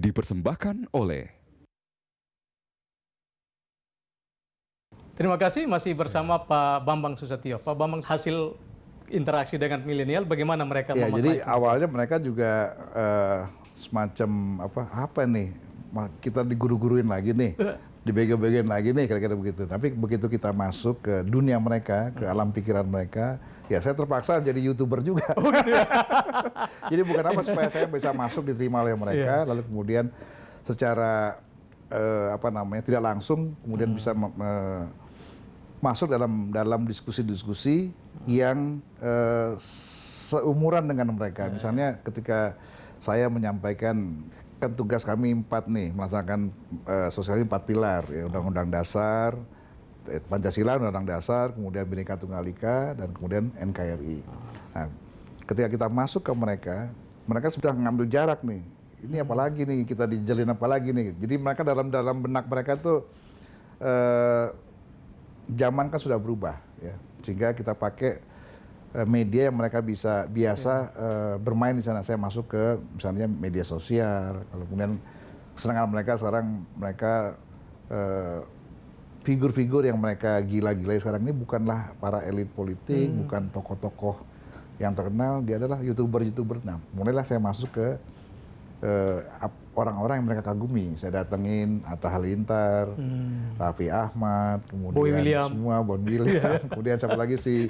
dipersembahkan oleh. Terima kasih, masih bersama Pak Bambang Susatyo. Pak Bambang, hasil interaksi dengan milenial, bagaimana mereka ya, memaknai? jadi awalnya mereka juga semacam apa nih, kita diguru-guruin lagi nih, dibego-begoin lagi nih, kira-kira begitu. Tapi begitu kita masuk ke dunia mereka, ke alam pikiran mereka, ya saya terpaksa jadi YouTuber juga. Oh gitu ya? Jadi bukan apa, supaya saya bisa masuk, diterima oleh mereka, lalu kemudian secara tidak langsung kemudian bisa masuk dalam diskusi-diskusi yang seumuran dengan mereka. Misalnya ketika saya menyampaikan, kan tugas kami 4 nih, melaksanakan sosialisasi 4 pilar, ya, Undang-Undang Dasar, Pancasila, Undang-Undang Dasar, kemudian Bhinneka Tunggal Ika, dan kemudian NKRI. Nah, ketika kita masuk ke mereka, mereka sudah mengambil jarak nih. Ini apalagi nih, kita dijalin apalagi nih. Jadi mereka dalam benak mereka tuh zaman kan sudah berubah, ya, sehingga kita pakai media yang mereka biasa bermain di sana. Saya masuk ke misalnya media sosial, kalau kemudian kesenangan mereka sekarang, mereka figur-figur yang mereka gila-gilai sekarang ini bukanlah para elit politik, bukan tokoh-tokoh yang terkenal, dia adalah YouTuber. Nah, mulailah saya masuk ke orang-orang yang mereka kagumi. Saya datengin Atta Halilintar, Raffi Ahmad, kemudian semua Bon William, kemudian siapa lagi si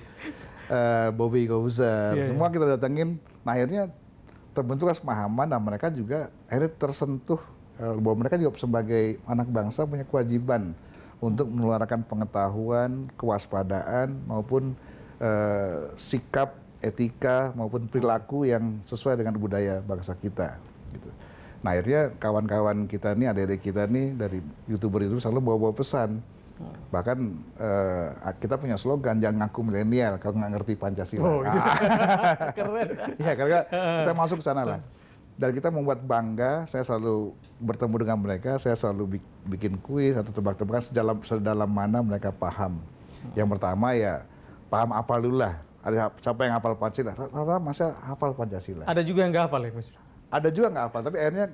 Bobby Kouzar, semua kita datengin. Nah, akhirnya terbentuklah pemahaman, dan mereka juga akhirnya tersentuh bahwa mereka juga sebagai anak bangsa punya kewajiban untuk menularkan pengetahuan, kewaspadaan, maupun sikap, etika, maupun perilaku yang sesuai dengan budaya bangsa kita. Gitu. Nah, akhirnya kawan-kawan kita nih, adik-adik kita nih dari YouTuber itu selalu bawa-bawa pesan. Bahkan kita punya slogan, jangan ngaku milenial kalau nggak ngerti Pancasila. Oh, gitu. Keren. Ya, karena kita masuk ke sana lah. Dan kita membuat bangga, saya selalu bertemu dengan mereka, saya selalu bikin kuis atau tebak-tebakan sedalam mana mereka paham. Yang pertama ya, paham apal dulu lah. Ada siapa yang hafal Pancasila? Rata-rata masa hafal Pancasila. Ada juga yang nggak hafal ya, Mas? Ada juga nggak hafal, tapi akhirnya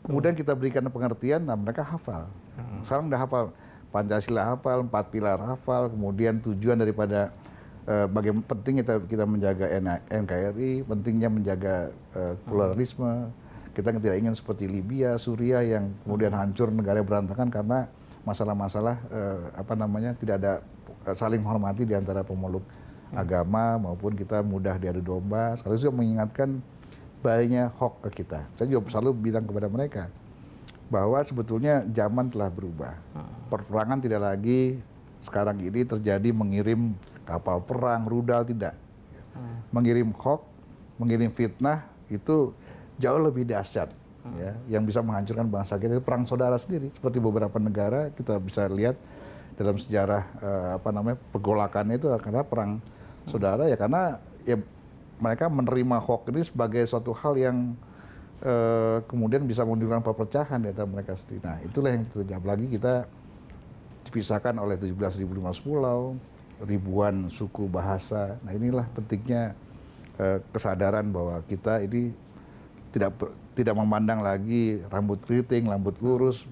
kemudian kita berikan pengertian, nah mereka hafal. Sekarang udah hafal Pancasila, hafal 4 pilar, hafal, kemudian tujuan daripada bagaimana penting kita menjaga NKRI, pentingnya menjaga pluralisme. Kita tidak ingin seperti Libya, Suriah yang kemudian hancur, negara berantakan karena masalah-masalah tidak ada saling menghormati di antara pemeluk agama, maupun kita mudah diadu domba. Sekaligus juga mengingatkan bahayanya hoax ke kita. Saya juga selalu bilang kepada mereka bahwa sebetulnya zaman telah berubah. Perperangan tidak lagi sekarang ini terjadi mengirim kapal perang, rudal, tidak. Mengirim hoax, mengirim fitnah itu jauh lebih dahsyat, ya, yang bisa menghancurkan bangsa kita. Itu perang saudara sendiri. Seperti beberapa negara kita bisa lihat dalam sejarah pergolakannya itu karena perang saudara, ya, karena ya mereka menerima hoax ini sebagai suatu hal yang kemudian bisa menimbulkan perpecahan di antara mereka sendiri. Nah, itulah yang terjadi. Apalagi kita dipisahkan oleh 17.500 pulau, ribuan suku bahasa. Nah, inilah pentingnya kesadaran bahwa kita ini tidak memandang lagi rambut keriting, rambut lurus,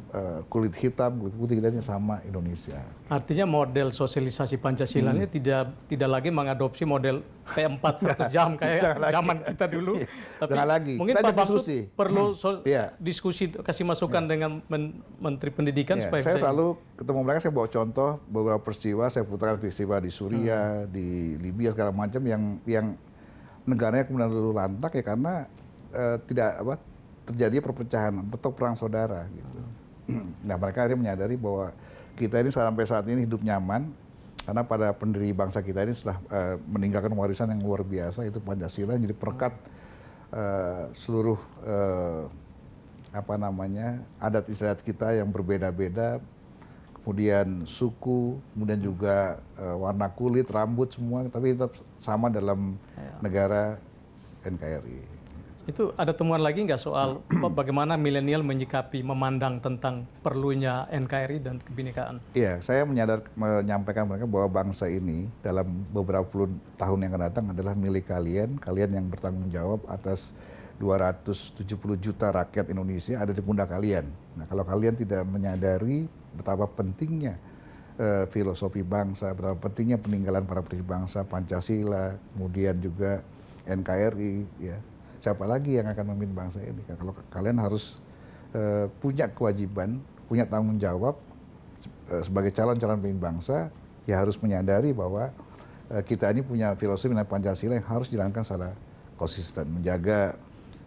kulit hitam, kulit putih, kita ini sama Indonesia. Artinya model sosialisasi Pancasila ini tidak lagi mengadopsi model P4 100 jam kayak zaman kita dulu. Tapi mungkin Pak Bamsud perlu diskusi, kasih masukan dengan Menteri Pendidikan supaya saya selalu ketemu mereka, saya bawa contoh beberapa peristiwa, saya putarkan peristiwa di Suriah, di Libya, segala macam yang negaranya kemudian lalu lantak ya karena terjadi perpecahan atau perang saudara gitu. Nah, mereka akhirnya menyadari bahwa kita ini sampai saat ini hidup nyaman karena pada pendiri bangsa kita ini setelah meninggalkan warisan yang luar biasa, itu Pancasila, yang jadi perekat seluruh adat istiadat kita yang berbeda-beda, kemudian suku, kemudian juga warna kulit, rambut, semua, tapi tetap sama dalam negara NKRI. Itu ada temuan lagi nggak soal bagaimana milenial menyikapi, memandang tentang perlunya NKRI dan kebinekaan? Iya, saya menyampaikan mereka bahwa bangsa ini dalam beberapa puluh tahun yang akan datang adalah milik kalian, kalian yang bertanggung jawab atas 270 juta rakyat Indonesia ada di pundak kalian. Nah, kalau kalian tidak menyadari betapa pentingnya filosofi bangsa, betapa pentingnya peninggalan para pendiri bangsa, Pancasila, kemudian juga NKRI, ya, siapa lagi yang akan memimpin bangsa ini? Kalau kalian harus punya kewajiban, punya tanggung jawab sebagai calon-calon pemimpin bangsa, ya harus menyadari bahwa kita ini punya filosofi namanya Pancasila yang harus dijalankan secara konsisten, menjaga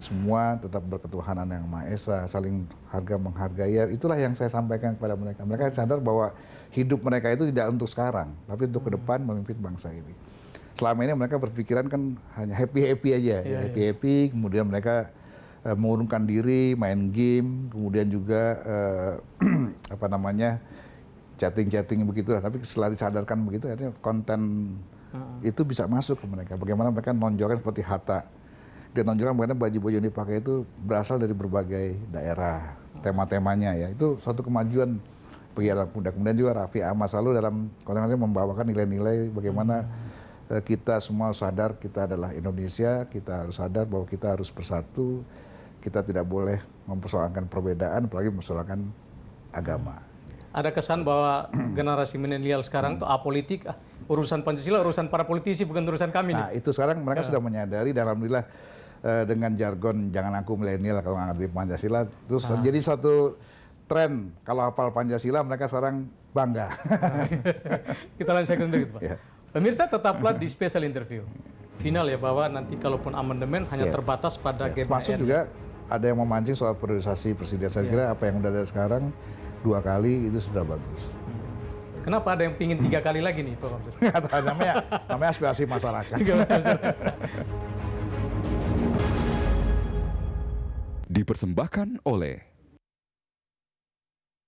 semua tetap berketuhanan yang Maha Esa, saling harga menghargai. Ya, itulah yang saya sampaikan kepada mereka. Mereka sadar bahwa hidup mereka itu tidak untuk sekarang, tapi untuk ke depan memimpin bangsa ini. Selama ini mereka berpikiran kan hanya happy-happy aja, ya, happy-happy, kemudian mereka mengurungkan diri, main game, kemudian juga apa namanya, chatting-chatting begitulah. Tapi setelah disadarkan begitu, akhirnya konten itu bisa masuk ke mereka. Bagaimana mereka nonjolkan seperti Hatta. Dia nonjolkan bagaimana baju-baju yang dipakai itu berasal dari berbagai daerah, tema-temanya ya. Itu suatu kemajuan bagi anak muda. Kemudian juga Raffi Ahmad selalu dalam konten membawakan nilai-nilai bagaimana kita semua sadar kita adalah Indonesia, kita harus sadar bahwa kita harus bersatu, kita tidak boleh mempersoalkan perbedaan, apalagi mempersoalkan agama. Ada kesan bahwa generasi milenial sekarang itu apolitik, urusan Pancasila, urusan para politisi, bukan urusan kami. Nah, itu sekarang mereka sudah menyadari dan alhamdulillah dengan jargon jangan aku milenial kalau nggak ngerti Pancasila, terus jadi suatu tren kalau hafal Pancasila mereka sekarang bangga. Kita lanjutkan untuk itu, Pak. Yeah. Pemirsa tetaplah di special interview. Final ya, bahwa nanti kalaupun amandemen hanya terbatas pada GBHN. Maksud juga ada yang memancing soal priorisasi presiden. Saya kira apa yang udah ada sekarang 2 kali itu sudah bagus. Kenapa ada yang pingin 3 kali lagi nih, Pak Bamsud? namanya aspirasi masyarakat. Dipersembahkan oleh